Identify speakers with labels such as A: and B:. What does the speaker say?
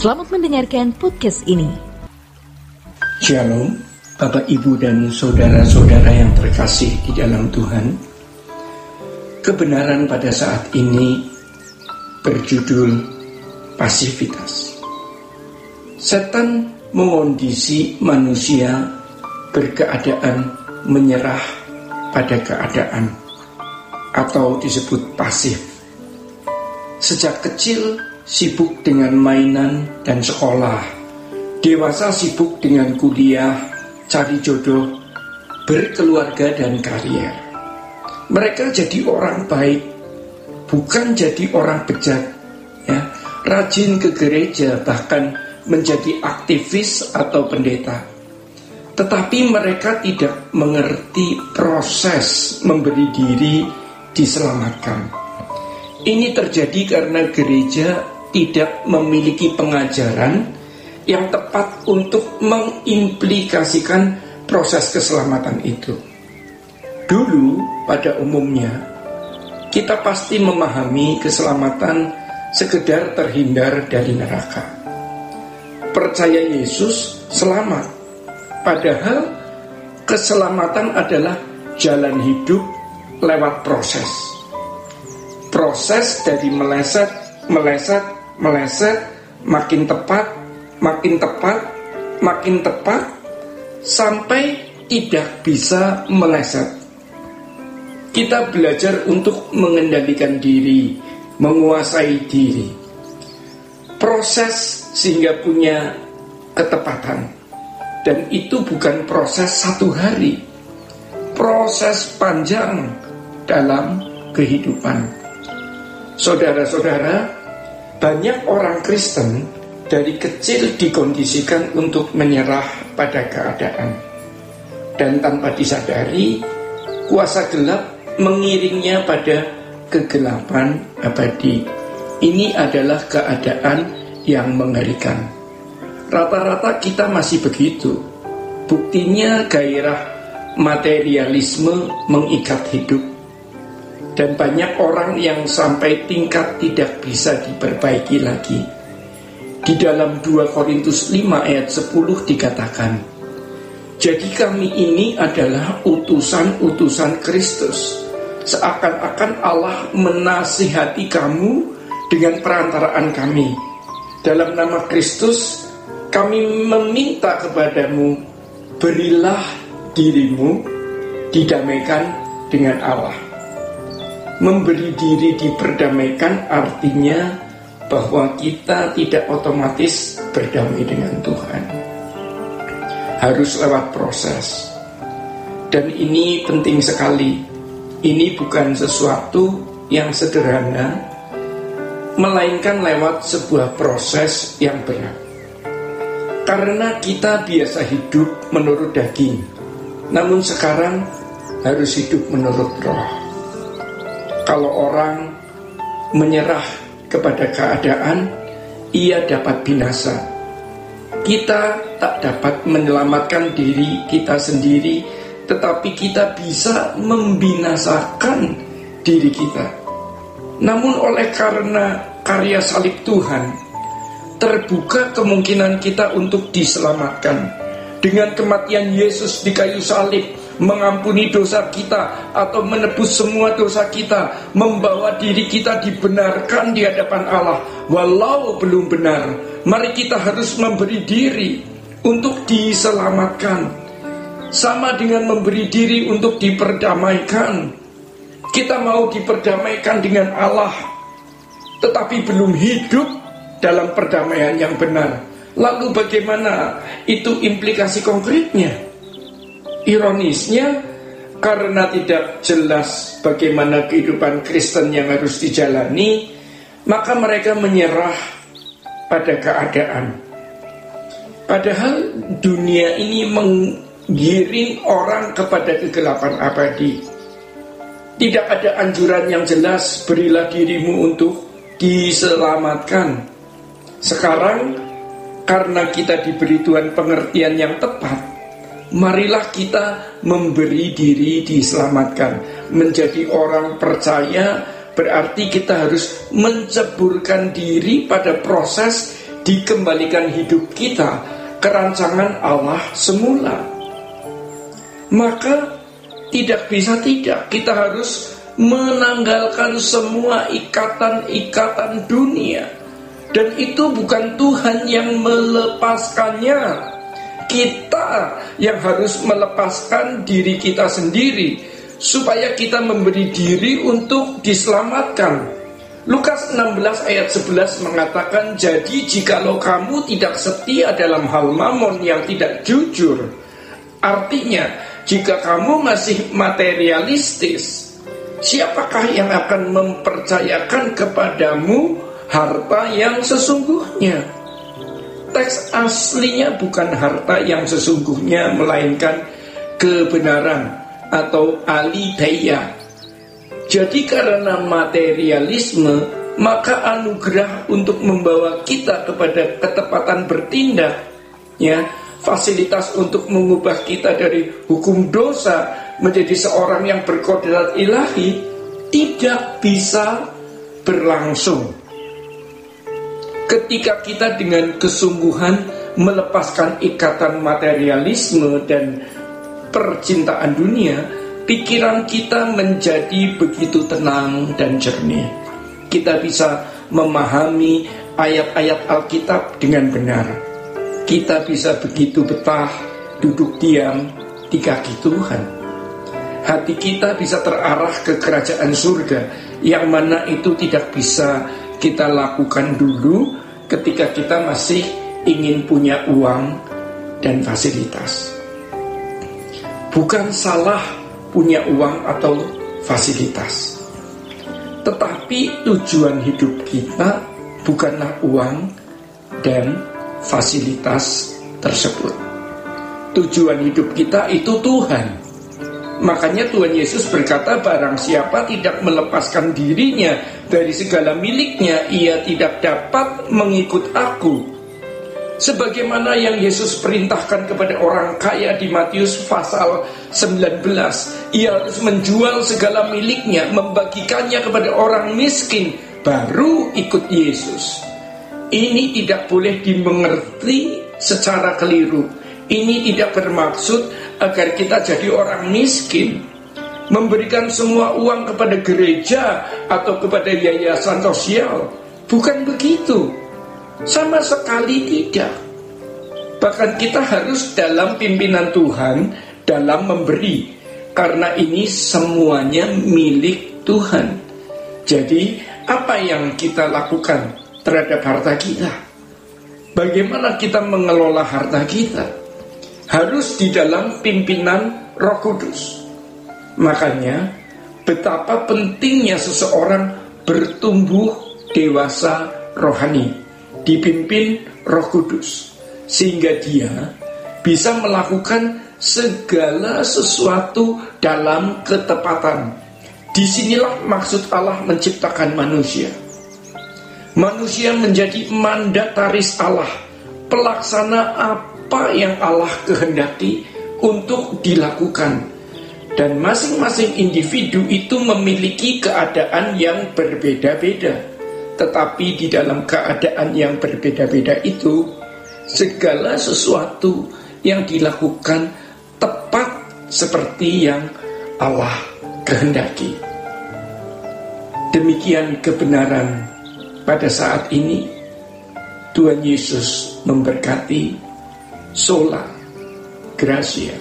A: Selamat mendengarkan podcast ini.
B: Shalom, Bapak, Ibu, dan saudara-saudara yang terkasih di dalam Tuhan. Kebenaran pada saat ini berjudul pasivitas. Setan mengondisi manusia berkeadaan menyerah pada keadaan atau disebut pasif. Sejak kecil sibuk dengan mainan dan sekolah, dewasa sibuk dengan kuliah, cari jodoh, berkeluarga dan karier. Mereka jadi orang baik, bukan jadi orang bejat, ya, rajin ke gereja, bahkan menjadi aktivis atau pendeta. Tetapi mereka tidak mengerti proses memberi diri diselamatkan. Ini terjadi karena gereja tidak memiliki pengajaran yang tepat untuk mengimplikasikan proses keselamatan itu. Dulu, pada umumnya, kita pasti memahami keselamatan sekedar terhindar dari neraka. Percaya Yesus selamat, padahal keselamatan adalah jalan hidup lewat proses. Proses dari meleset, makin tepat, sampai tidak bisa meleset. Kita belajar untuk mengendalikan diri, menguasai diri. Proses sehingga punya ketepatan. Dan itu bukan proses satu hari, proses panjang dalam kehidupan. Saudara-saudara, banyak orang Kristen dari kecil dikondisikan untuk menyerah pada keadaan. Dan tanpa disadari, kuasa gelap mengiringnya pada kegelapan abadi. Ini adalah keadaan yang mengerikan. Rata-rata kita masih begitu. Buktinya gairah materialisme mengikat hidup. Dan banyak orang yang sampai tingkat tidak bisa diperbaiki lagi. Di dalam 2 Korintus 5 ayat 10 dikatakan, jadi kami ini adalah utusan-utusan Kristus. Seakan-akan Allah menasihati kamu dengan perantaraan kami. Dalam nama Kristus, kami meminta kepadamu, berilah dirimu didamaikan dengan Allah. Memberi diri diperdamaikan artinya bahwa kita tidak otomatis berdamai dengan Tuhan. Harus lewat proses. Dan ini penting sekali. Ini bukan sesuatu yang sederhana, melainkan lewat sebuah proses yang berat. Karena kita biasa hidup menurut daging, namun sekarang harus hidup menurut roh. Kalau orang menyerah kepada keadaan, ia dapat binasa. Kita tak dapat menyelamatkan diri kita sendiri, tetapi kita bisa membinasakan diri kita. Namun oleh karena karya salib Tuhan, terbuka kemungkinan kita untuk diselamatkan. Dengan kematian Yesus di kayu salib, mengampuni dosa kita atau menebus semua dosa kita, membawa diri kita dibenarkan di hadapan Allah walau belum benar. Mari kita harus memberi diri untuk diselamatkan, sama dengan memberi diri untuk diperdamaikan. Kita mau diperdamaikan dengan Allah, tetapi belum hidup dalam perdamaian yang benar. Lalu bagaimana itu implikasi konkretnya? Ironisnya, karena tidak jelas bagaimana kehidupan Kristen yang harus dijalani, maka mereka menyerah pada keadaan. Padahal dunia ini menggiring orang kepada kegelapan abadi. Tidak ada anjuran yang jelas, berilah dirimu untuk diselamatkan. Sekarang, karena kita diberi Tuhan pengertian yang tepat, marilah kita memberi diri diselamatkan. Menjadi orang percaya berarti kita harus menceburkan diri pada proses dikembalikan hidup kita ke rancangan Allah semula. Maka tidak bisa tidak, kita harus menanggalkan semua ikatan-ikatan dunia. Dan itu bukan Tuhan yang melepaskannya, kita yang harus melepaskan diri kita sendiri, supaya kita memberi diri untuk diselamatkan. Lukas 16 ayat 11 mengatakan, jadi jikalau kamu tidak setia dalam hal mamon yang tidak jujur, artinya jika kamu masih materialistis, siapakah yang akan mempercayakan kepadamu harta yang sesungguhnya? Teks aslinya bukan harta yang sesungguhnya, melainkan kebenaran atau alithea. Jadi karena materialisme, maka anugerah untuk membawa kita kepada ketepatan bertindak, ya, fasilitas untuk mengubah kita dari hukum dosa menjadi seorang yang berkodrat ilahi, tidak bisa berlangsung ketika kita dengan kesungguhan melepaskan ikatan materialisme dan percintaan dunia. Pikiran kita menjadi begitu tenang dan jernih. Kita bisa memahami ayat-ayat Alkitab dengan benar. Kita bisa begitu betah duduk diam di kaki Tuhan. Hati kita bisa terarah ke kerajaan surga, yang mana itu tidak bisa kita lakukan dulu ketika kita masih ingin punya uang dan fasilitas. Bukan salah punya uang atau fasilitas, tetapi tujuan hidup kita bukanlah uang dan fasilitas tersebut. Tujuan hidup kita itu Tuhan. Makanya Tuhan Yesus berkata, barang siapa tidak melepaskan dirinya dari segala miliknya, ia tidak dapat mengikut aku. Sebagaimana yang Yesus perintahkan kepada orang kaya di Matius pasal 19, ia harus menjual segala miliknya, membagikannya kepada orang miskin, baru ikut Yesus. Ini tidak boleh dimengerti secara keliru. Ini tidak bermaksud agar kita jadi orang miskin, memberikan semua uang kepada gereja atau kepada yayasan sosial. Bukan begitu, sama sekali tidak. Bahkan kita harus dalam pimpinan Tuhan dalam memberi, karena ini semuanya milik Tuhan. Jadi apa yang kita lakukan terhadap harta kita? Bagaimana kita mengelola harta kita? Harus di dalam pimpinan Roh Kudus. Makanya betapa pentingnya seseorang bertumbuh dewasa rohani, dipimpin Roh Kudus, sehingga dia bisa melakukan segala sesuatu dalam ketepatan. Disinilah maksud Allah menciptakan manusia. Manusia menjadi mandataris Allah, pelaksana apa yang Allah kehendaki untuk dilakukan. Dan masing-masing individu itu memiliki keadaan yang berbeda-beda. Tetapi di dalam keadaan yang berbeda-beda itu, segala sesuatu yang dilakukan tepat seperti yang Allah kehendaki. Demikian kebenaran pada saat ini. Tuhan Yesus memberkati. Sola Gracia.